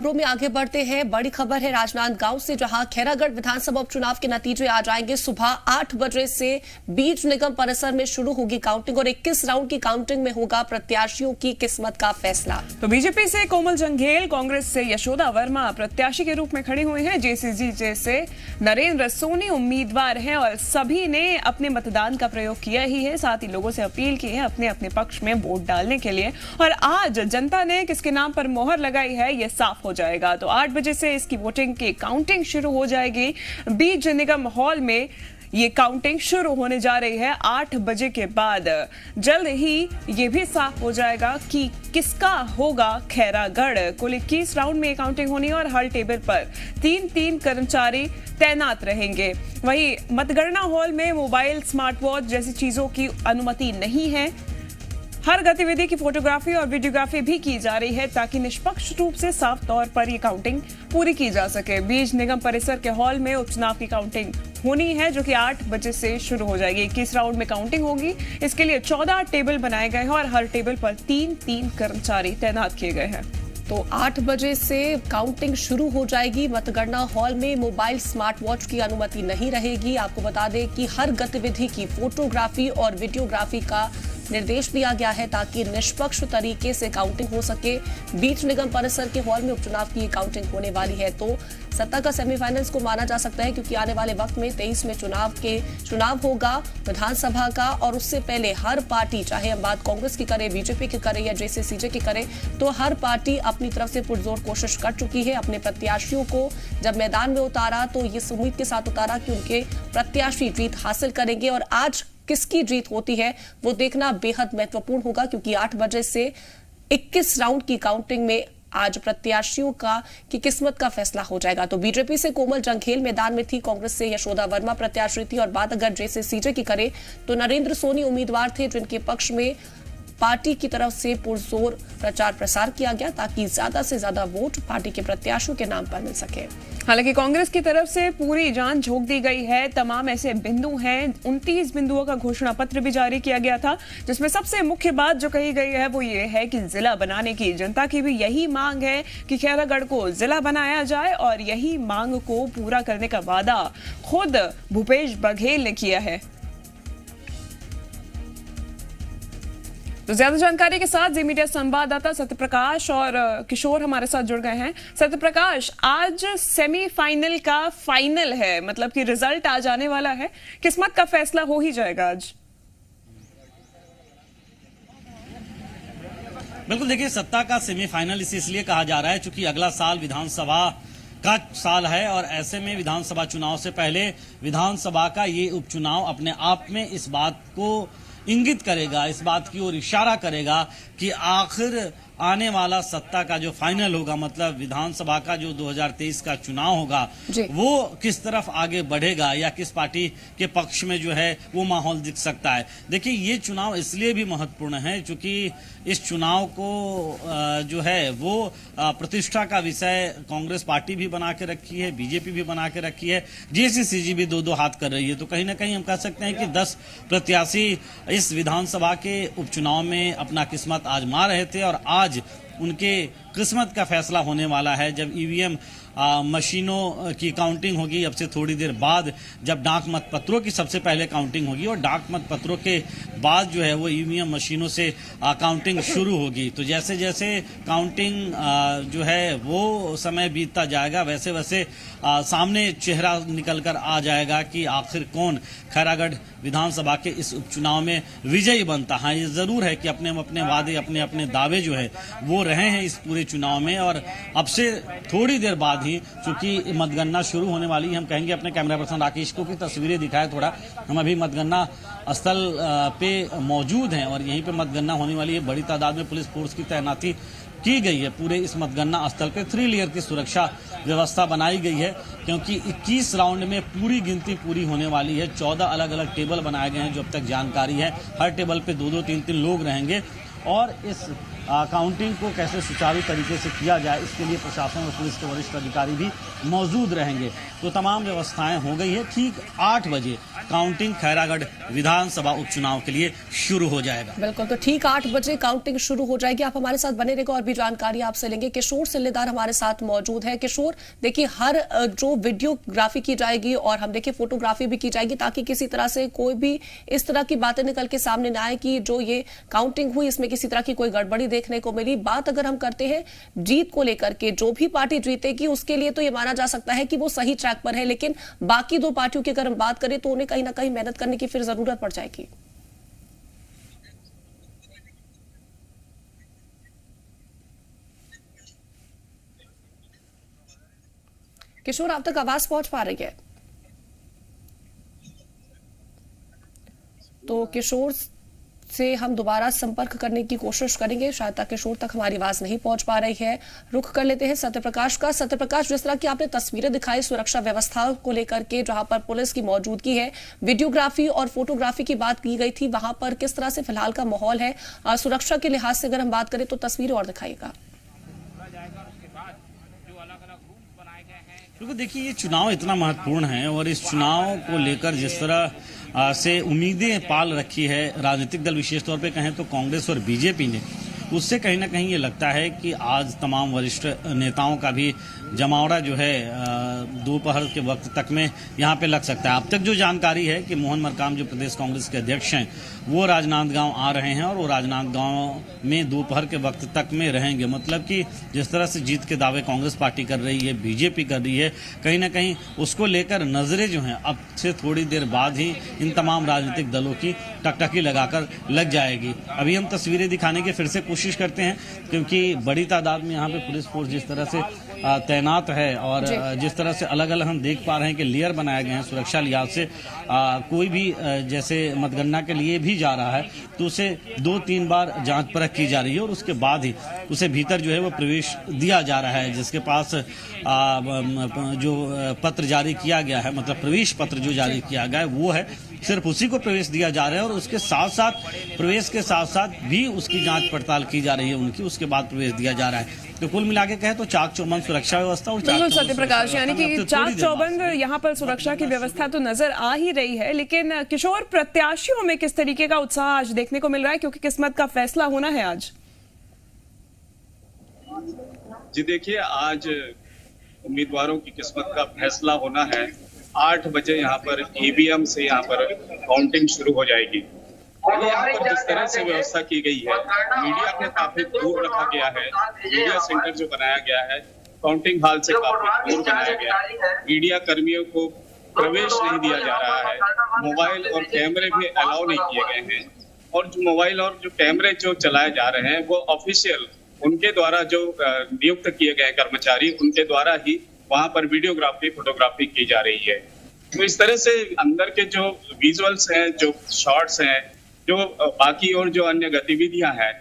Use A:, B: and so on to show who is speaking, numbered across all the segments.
A: खबरों में आगे बढ़ते हैं। बड़ी खबर है राजनांदगांव से, जहां खैरागढ़ विधानसभा उपचुनाव के नतीजे आ जाएंगे। सुबह 8 बजे से बीज निगम परिसर में शुरू होगी काउंटिंग और 21 राउंड की काउंटिंग में होगा प्रत्याशियों की किस्मत का फैसला।
B: तो बीजेपी से कोमल जंघेल, कांग्रेस से यशोदा वर्मा प्रत्याशी के रूप में खड़े हुए हैं। जेसीसी से नरेंद्र सोनी उम्मीदवार हैं और सभी ने अपने मतदान का प्रयोग किया ही है। साथ ही लोगों से अपील की है अपने अपने पक्ष में वोट डालने के लिए। और आज जनता ने किसके नाम पर मोहर लगाई है ये साफ हो जाएगा। तो 8 बजे से इसकी वोटिंग की काउंटिंग शुरू हो जाएगी। बीज निगम हॉल में ये काउंटिंग शुरू होने जा रही है 8 बजे के बाद। जल्द ही ये भी साफ हो जाएगा कि किसका होगा खैरागढ़। कुल 21 राउंड में काउंटिंग होनी है और हर टेबल पर 3-3 कर्मचारी तैनात रहेंगे। वहीं मतगणना हॉल में मोबाइल, स्मार्ट वॉच जैसी चीजों की अनुमति नहीं है। हर गतिविधि की फोटोग्राफी और वीडियोग्राफी भी की जा रही है ताकि निष्पक्ष रूप से साफ तौर पर यह काउंटिंग पूरी की जा सके। बीज निगम परिसर के हॉल में उपचुनाव की काउंटिंग होनी है जो कि 8 बजे से शुरू हो जाएगी। 21 राउंड में काउंटिंग होगी। इसके लिए 14 टेबल बनाए गए हैं और हर टेबल पर 3-3 कर्मचारी तैनात किए गए हैं।
A: तो 8 बजे से काउंटिंग शुरू हो जाएगी। मतगणना हॉल में मोबाइल, स्मार्ट वॉच की अनुमति नहीं रहेगी। आपको बता दें कि हर गतिविधि की फोटोग्राफी और वीडियोग्राफी का निर्देश दिया गया है ताकि निष्पक्ष तरीके से काउंटिंग हो सके। बीज निगम परिसर के हॉल में उपचुनाव की काउंटिंग होने वाली है। तो सत्ता का सेमीफाइनल्स को माना जा सकता है क्योंकि आने वाले वक्त में 23 में चुनाव होगा विधानसभा का। और उससे पहले हर पार्टी, चाहे हम बात कांग्रेस की करें, बीजेपी की करें या जेसीसी की करें, तो हर पार्टी अपनी तरफ से पुरजोर कोशिश कर चुकी है। अपने प्रत्याशियों को जब मैदान में उतारा तो ये उम्मीद के साथ उतारा कि उनके प्रत्याशी जीत हासिल करेंगे। और आज किसकी जीत होती है वो देखना बेहद महत्वपूर्ण होगा क्योंकि 8 बजे से 21 राउंड की काउंटिंग में आज प्रत्याशियों की किस्मत का फैसला हो जाएगा। तो बीजेपी से कोमल जंघेल मैदान में थी, कांग्रेस से यशोदा वर्मा प्रत्याशी थी। और बात अगर जेसीसी की करें तो नरेंद्र सोनी उम्मीदवार थे जिनके पक्ष में पार्टी की तरफ से पुरजोर प्रचार प्रसार किया गया ताकि ज्यादा से ज्यादा वोट पार्टी के प्रत्याशियों के नाम पर मिल सके।
B: हालांकि कांग्रेस की तरफ से पूरी जान झोंक दी गई है। तमाम ऐसे बिंदु हैं, 29 बिंदुओं का घोषणा पत्र भी जारी किया गया था जिसमें सबसे मुख्य बात जो कही गई है वो ये है कि जिला बनाने की जनता की भी यही मांग है कि खैरागढ़ को जिला बनाया जाए और यही मांग को पूरा करने का वादा खुद भूपेश बघेल ने किया है। तो ज्यादा जानकारी के साथ जी मीडिया संवाददाता सत्यप्रकाश और किशोर हमारे साथ जुड़ गए हैं। सत्यप्रकाश, आज सेमीफाइनल का फाइनल है, मतलब कि रिजल्ट आ जाने वाला है, किस्मत का फैसला हो ही जाएगा आज।
C: बिल्कुल, देखिए सत्ता का सेमीफाइनल इसलिए कहा जा रहा है क्योंकि अगला साल विधानसभा का साल है और ऐसे में विधानसभा चुनाव से पहले विधानसभा का ये उपचुनाव अपने आप में इस बात को इंगित करेगा, इस बात की ओर इशारा करेगा कि आखिर आने वाला सत्ता का जो फाइनल होगा, मतलब विधानसभा का जो 2023 का चुनाव होगा, वो किस तरफ आगे बढ़ेगा या किस पार्टी के पक्ष में जो है वो माहौल दिख सकता है। देखिए ये चुनाव इसलिए भी महत्वपूर्ण है क्योंकि इस चुनाव को जो है वो प्रतिष्ठा का विषय कांग्रेस पार्टी भी बना के रखी है, बीजेपी भी बना के रखी है, जेसीसी भी दो हाथ कर रही है। तो कहीं ना कहीं हम कह सकते हैं कि 10 प्रत्याशी इस विधानसभा के उपचुनाव में अपना किस्मत आजमा रहे थे और आज उनके किस्मत का फैसला होने वाला है जब ईवीएम मशीनों की काउंटिंग होगी। अब से थोड़ी देर बाद जब डाक मत पत्रों की सबसे पहले काउंटिंग होगी और डाक मत पत्रों के बाद जो है वो ईवीएम मशीनों से काउंटिंग शुरू होगी। तो जैसे जैसे काउंटिंग जो है वो समय बीतता जाएगा वैसे वैसे सामने चेहरा निकल कर आ जाएगा कि आखिर कौन खैरागढ़ विधानसभा के इस उपचुनाव में विजयी बनता है। ये जरूर है कि अपने अपने वादे, अपने अपने दावे जो है वो रहे हैं इस पूरे चुनाव में। और अब से थोड़ी देर बाद ही चूंकि मतगणना शुरू होने वाली है, हम कहेंगे अपने कैमरा पर्सन राकेश को कि तस्वीरें दिखाए थोड़ा। हम अभी मतगणना स्थल पे मौजूद हैं और यहीं पे मतगणना होने वाली है। बड़ी तादाद में पुलिस फोर्स की तैनाती की गई है पूरे इस मतगणना स्थल पे। 3 लेयर की सुरक्षा व्यवस्था बनाई गई है क्योंकि 21 राउंड में पूरी गिनती पूरी होने वाली है। 14 अलग अलग टेबल बनाए गए हैं जो अब तक जानकारी है। हर टेबल पे 2-2, 3-3 लोग रहेंगे और इस काउंटिंग को कैसे सुचारू तरीके से किया जाए, इसके लिए प्रशासन और पुलिस के वरिष्ठ अधिकारी भी मौजूद रहेंगे। तो तमाम व्यवस्थाएं हो गई है। ठीक 8 बजे काउंटिंग खैरागढ़ विधानसभा उपचुनाव के लिए शुरू हो जाएगा।
A: बिल्कुल, तो ठीक 8 बजे काउंटिंग शुरू हो जाएगी। आप हमारे साथ बने रहेगा और भी जानकारी आपसे लेंगे। किशोर सिल्लेदार हमारे साथ मौजूद है। किशोर, देखिए हर जो वीडियोग्राफी की जाएगी और हम देखिए फोटोग्राफी भी की जाएगी, ताकि किसी तरह से कोई भी इस तरह की बातें निकल के सामने ना आए कि जो ये काउंटिंग हुई इसमें किसी तरह की कोई गड़बड़ी देखने को मिली। बात अगर हम करते हैं जीत को लेकर के, जो भी पार्टी जीतेगी उसके लिए तो ये माना जा सकता है कि वो सही ट्रैक पर है, लेकिन बाकी दो पार्टियों की अगर हम बात करें तो उन्हें कहीं ना कहीं मेहनत करने की फिर जरूरत पड़ जाएगी। किशोर, आप तक आवाज पहुंच पा रही है? तो किशोर से हम दोबारा संपर्क करने की कोशिश करेंगे, शायद तक किशोर तक हमारी आवाज नहीं पहुंच पा रही है। रुख कर लेते हैं सत्यप्रकाश का। सत्यप्रकाश, जिस तरह की आपने तस्वीरें दिखाई सुरक्षा व्यवस्था को लेकर के, जहां पर पुलिस की मौजूदगी है, वीडियोग्राफी और फोटोग्राफी की बात की गई थी, वहां पर किस तरह से फिलहाल का माहौल है सुरक्षा के लिहाज से अगर हम बात करें तो तस्वीरें और दिखाइएगा।
C: क्योंकि देखिए ये चुनाव इतना महत्वपूर्ण है और इस चुनाव को लेकर जिस तरह से उम्मीदें पाल रखी है राजनीतिक दल, विशेष तौर पे कहें तो कांग्रेस और बीजेपी ने, उससे कहीं ना कहीं ये लगता है कि आज तमाम वरिष्ठ नेताओं का भी जमावड़ा जो है दोपहर के वक्त तक में यहाँ पे लग सकता है। अब तक जो जानकारी है कि मोहन मरकाम जो प्रदेश कांग्रेस के अध्यक्ष हैं वो राजनांदगांव आ रहे हैं और वो राजनांदगांव में दोपहर के वक्त तक में रहेंगे। मतलब कि जिस तरह से जीत के दावे कांग्रेस पार्टी कर रही है, बीजेपी कर रही है, कहीं ना कहीं उसको लेकर नजरें जो हैं अब से थोड़ी देर बाद ही इन तमाम राजनीतिक दलों की टकटकी लगाकर लग जाएगी। अभी हम तस्वीरें दिखाने की फिर से कोशिश करते हैं, क्योंकि बड़ी तादाद में यहाँ पे पुलिस फोर्स जिस तरह से तैनात है और जिस तरह से अलग अलग हम देख पा रहे हैं कि लेयर बनाए गए हैं सुरक्षा लिहाज से, कोई भी जैसे मतगणना के लिए भी जा रहा है तो उसे 2-3 बार जांच परख की जा रही है और उसके बाद ही उसे भीतर जो है वो प्रवेश दिया जा रहा है। जिसके पास जो पत्र जारी किया गया है, मतलब प्रवेश पत्र जो जारी किया गया है वो है, सिर्फ उसी को प्रवेश दिया जा रहा है और उसके साथ साथ प्रवेश के साथ साथ भी उसकी जांच पड़ताल की जा रही है उनकी, उसके बाद प्रवेश दिया जा रहा है। तो कुल मिला के कहे तो चाक चौबंद सुरक्षा व्यवस्था और
B: बिल्कुल सत्यप्रकाश, यानी कि चाक चौबंद यहाँ पर सुरक्षा की व्यवस्था तो नजर आ ही रही है। लेकिन किशोर, प्रत्याशियों में किस तरीके का उत्साह आज देखने को मिल रहा है, क्योंकि किस्मत का फैसला होना है आज?
D: जी देखिए, आज उम्मीदवारों की किस्मत का फैसला होना है। 8 बजे यहाँ पर ईवीएम से यहाँ पर काउंटिंग शुरू हो जाएगी। यहाँ पर जिस तरह से व्यवस्था की गई है, मीडिया को काफी दूर रखा गया है। मीडिया सेंटर जो बनाया गया है काउंटिंग हॉल से काफी दूर बनाया गया है। मीडिया कर्मियों को प्रवेश नहीं दिया जा रहा है। मोबाइल और कैमरे भी अलाउ नहीं किए गए हैं और जो मोबाइल और जो कैमरे जो चलाए जा रहे हैं वो ऑफिशियल उनके द्वारा जो नियुक्त किए गए कर्मचारी, उनके द्वारा ही वहां पर वीडियोग्राफी, फोटोग्राफी की जा रही है। तो इस तरह से अंदर के जो विजुअल्स हैं, जो शॉट्स हैं, जो बाकी और जो अन्य गतिविधियां हैं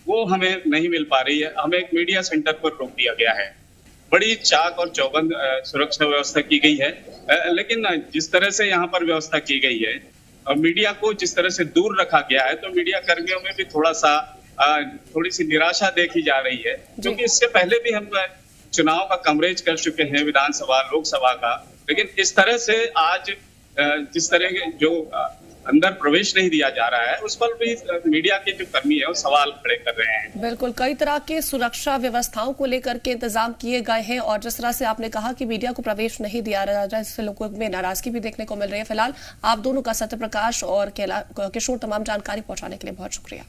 D: वो हमें नहीं मिल पा रही है। हमें एक मीडिया सेंटर पर रोक दिया गया है। बड़ी चाक और चौबंद सुरक्षा व्यवस्था की गई है, लेकिन जिस तरह से यहाँ पर व्यवस्था की गई है, मीडिया को जिस तरह से दूर रखा गया है, तो मीडिया कर्मियों में भी थोड़ी सी निराशा देखी जा रही है, क्योंकि इससे पहले भी हम चुनाव का कवरेज कर चुके हैं, विधानसभा, लोकसभा का। लेकिन इस तरह से आज जिस तरह के जो अंदर प्रवेश नहीं दिया जा रहा है, उस पर भी मीडिया के जो कर्मी है वो सवाल खड़े कर रहे हैं।
A: बिल्कुल, कई तरह के सुरक्षा व्यवस्थाओं को लेकर के इंतजाम किए गए हैं और जिस तरह से आपने कहा कि मीडिया को प्रवेश नहीं दिया जा रहा है, इससे लोगों में नाराजगी भी देखने को मिल रही है। फिलहाल आप दोनों का, सत्यप्रकाश और किशोर, तमाम जानकारी पहुंचाने के लिए बहुत शुक्रिया।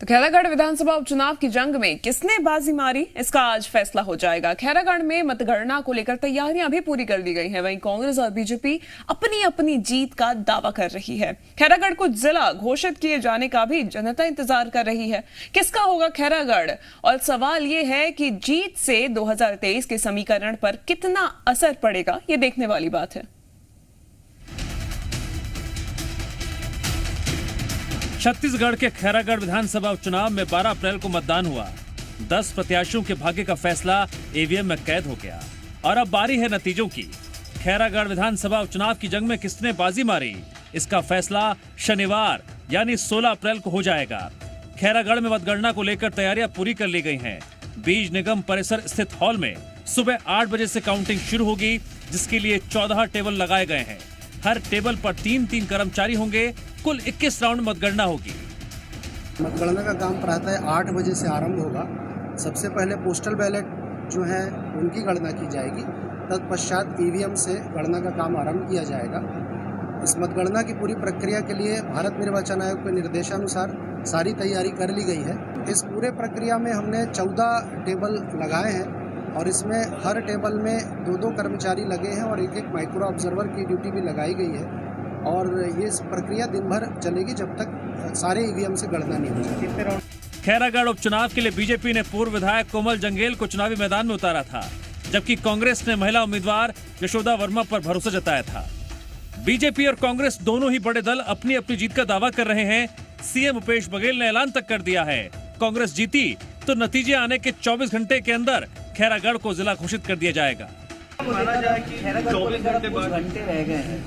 B: तो खैरागढ़ विधानसभा उपचुनाव की जंग में किसने बाजी मारी, इसका आज फैसला हो जाएगा। खैरागढ़ में मतगणना को लेकर तैयारियां भी पूरी कर दी गई हैं। वहीं कांग्रेस और बीजेपी अपनी अपनी जीत का दावा कर रही है। खैरागढ़ को जिला घोषित किए जाने का भी जनता इंतजार कर रही है। किसका होगा खैरागढ़, और सवाल ये है कि जीत से 2023 के समीकरण पर कितना असर पड़ेगा, ये देखने वाली बात है।
E: छत्तीसगढ़ के खैरागढ़ विधानसभा उपचुनाव में 12 अप्रैल को मतदान हुआ। 10 प्रत्याशियों के भाग्य का फैसला ईवीएम में कैद हो गया और अब बारी है नतीजों की। खैरागढ़ विधानसभा उपचुनाव की जंग में किसने बाजी मारी, इसका फैसला शनिवार यानी 16 अप्रैल को हो जाएगा। खैरागढ़ में मतगणना को लेकर तैयारियां पूरी कर ली गई हैं। बीज निगम परिसर स्थित हॉल में सुबह 8 बजे से काउंटिंग शुरू होगी, जिसके लिए 14 टेबल लगाए गए हैं। हर टेबल पर 3-3 कर्मचारी होंगे। कुल 21 राउंड मतगणना होगी।
F: मतगणना का काम प्रातः 8 बजे से आरंभ होगा। सबसे पहले पोस्टल बैलेट जो है उनकी गणना की जाएगी, तत्पश्चात ईवीएम से गणना का काम आरंभ किया जाएगा। इस मतगणना की पूरी प्रक्रिया के लिए भारत निर्वाचन आयोग के निर्देशानुसार सारी तैयारी कर ली गई है। इस पूरे प्रक्रिया में हमने 14 टेबल लगाए हैं और इसमें हर टेबल में 2-2 कर्मचारी लगे हैं और एक माइक्रो ऑब्जर्वर की ड्यूटी भी लगाई गई है। और ये प्रक्रिया दिन भर चलेगी जब तक सारे ईवीएम से गणना नहीं हो जाती।
E: खैरागढ़ उपचुनाव के लिए बीजेपी ने पूर्व विधायक कोमल जंगेल को चुनावी मैदान में उतारा था, जबकि कांग्रेस ने महिला उम्मीदवार यशोदा वर्मा पर भरोसा जताया था। बीजेपी और कांग्रेस दोनों ही बड़े दल अपनी अपनी जीत का दावा कर रहे हैं। सीएम भूपेश बघेल ने ऐलान तक कर दिया है, कांग्रेस जीती तो नतीजे आने के 24 घंटे के अंदर खैरागढ़ को जिला घोषित कर दिया जाएगा।
G: माना जाए कि 24 घंटे रह गए हैं।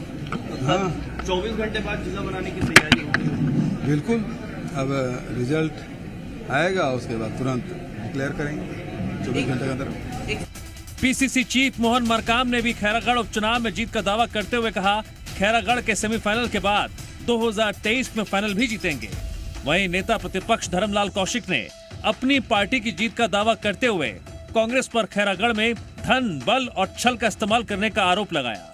G: हाँ, 24 घंटे बाद जिला बनाने की तैयारी होगी।
H: बिल्कुल, अब रिजल्ट आएगा, उसके बाद तुरंत डिक्लेयर करेंगे 24 घंटे के अंदर।
E: पीसीसी चीफ मोहन मरकाम ने भी खैरागढ़ उपचुनाव में जीत का दावा करते हुए कहा, खैरागढ़ के सेमीफाइनल के बाद 2023 में फाइनल भी जीतेंगे। वहीं नेता प्रतिपक्ष धर्मलाल कौशिक ने अपनी पार्टी की जीत का दावा करते हुए कांग्रेस पर खैरागढ़ में धन, बल और छल का इस्तेमाल करने का आरोप लगाया।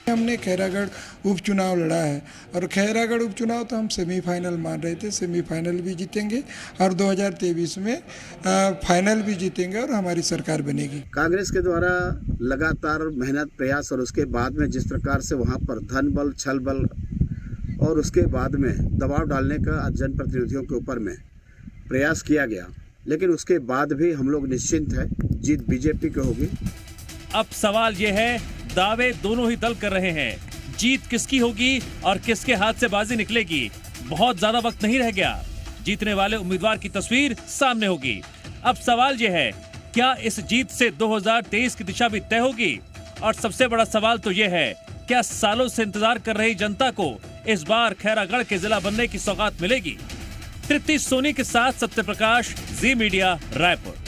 I: हमने खैरागढ़ उपचुनाव लड़ा है और खैरागढ़ उपचुनाव तो हम सेमीफाइनल मान रहे थे। सेमीफाइनल भी जीतेंगे और 2023 में फाइनल भी जीतेंगे और हमारी सरकार बनेगी।
J: कांग्रेस के द्वारा लगातार मेहनत, प्रयास और उसके बाद में जिस प्रकार से वहां पर धन बल, छल बल और उसके बाद में दबाव डालने का जनप्रतिनिधियों के ऊपर में प्रयास किया गया, लेकिन उसके बाद भी हम लोग निश्चिंत है, जीत बीजेपी की होगी।
E: अब सवाल ये है, दावे दोनों ही दल कर रहे हैं, जीत किसकी होगी और किसके हाथ से बाजी निकलेगी, बहुत ज्यादा वक्त नहीं रह गया। जीतने वाले उम्मीदवार की तस्वीर सामने होगी। अब सवाल यह है, क्या इस जीत से 2023 की दिशा भी तय होगी? और सबसे बड़ा सवाल तो यह है, क्या सालों से इंतजार कर रही जनता को इस बार खैरागढ़ के जिला बनने की सौगात मिलेगी? तृप्ति सोनी के साथ सत्य प्रकाश, जी मीडिया, रायपुर।